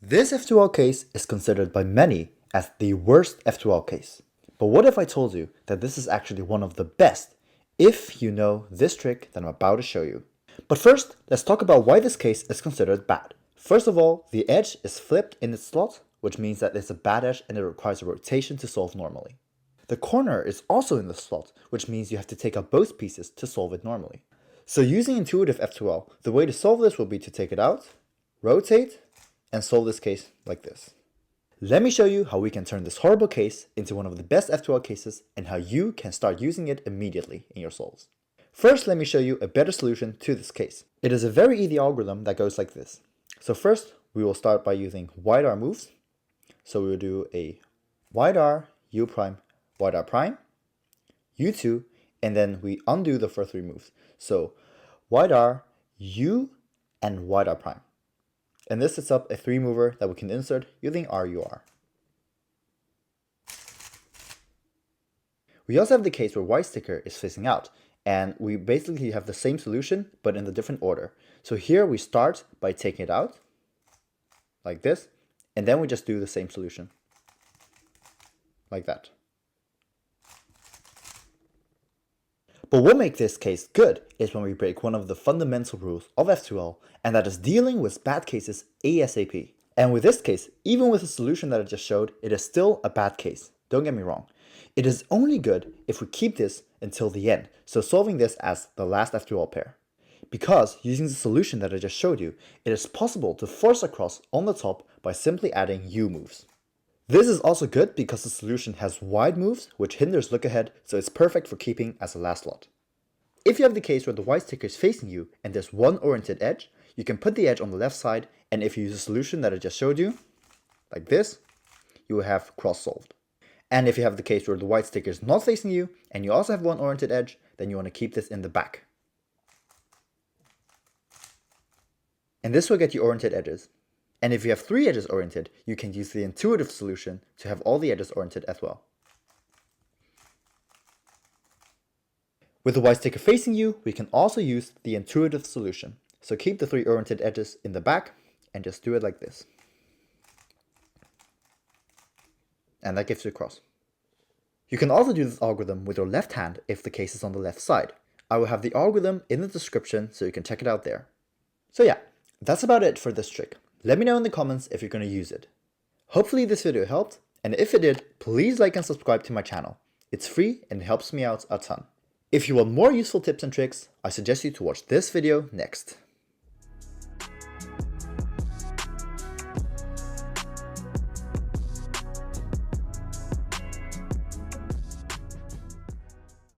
This F2L case is considered by many as the worst F2L case. But what if I told you that this is actually one of the best if you know this trick that I'm about to show you? But first, let's talk about why this case is considered bad. First of all, the edge is flipped in its slot, which means that it's a bad edge and it requires a rotation to solve normally. The corner is also in the slot, which means you have to take out both pieces to solve it normally. So using intuitive F2L, the way to solve this will be to take it out, rotate, and solve this case like this. Let me show you how we can turn this horrible case into one of the best F2L cases and how you can start using it immediately in your solves. First, let me show you a better solution to this case. It is a very easy algorithm that goes like this. So first, we will start by using wide R moves. So we will do a wide R, U prime, wide R prime, U2, and then we undo the first three moves. So wide R, U, and wide R prime. And this sets up a three mover that we can insert using RUR. We also have the case where white sticker is facing out, and we basically have the same solution but in a different order. So here we start by taking it out, like this, and then we just do the same solution, like that. But what makes this case good is when we break one of the fundamental rules of F2L, and that is dealing with bad cases ASAP. And with this case, even with the solution that I just showed, it is still a bad case. Don't get me wrong. It is only good if we keep this until the end, so solving this as the last F2L pair. Because using the solution that I just showed you, it is possible to force across on the top by simply adding U moves. This is also good because the solution has wide moves, which hinders look ahead, so it's perfect for keeping as a last slot. If you have the case where the white sticker is facing you and there's one oriented edge, you can put the edge on the left side, and if you use the solution that I just showed you, like this, you will have cross solved. And if you have the case where the white sticker is not facing you and you also have one oriented edge, then you want to keep this in the back. And this will get you oriented edges. And if you have three edges oriented, you can use the intuitive solution to have all the edges oriented as well. With the white sticker facing you, we can also use the intuitive solution. So keep the three oriented edges in the back and just do it like this. And that gives you a cross. You can also do this algorithm with your left hand if the case is on the left side. I will have the algorithm in the description so you can check it out there. So yeah, that's about it for this trick. Let me know in the comments if you're going to use it. Hopefully this video helped, and if it did, please like and subscribe to my channel. It's free and it helps me out a ton. If you want more useful tips and tricks, I suggest you to watch this video next.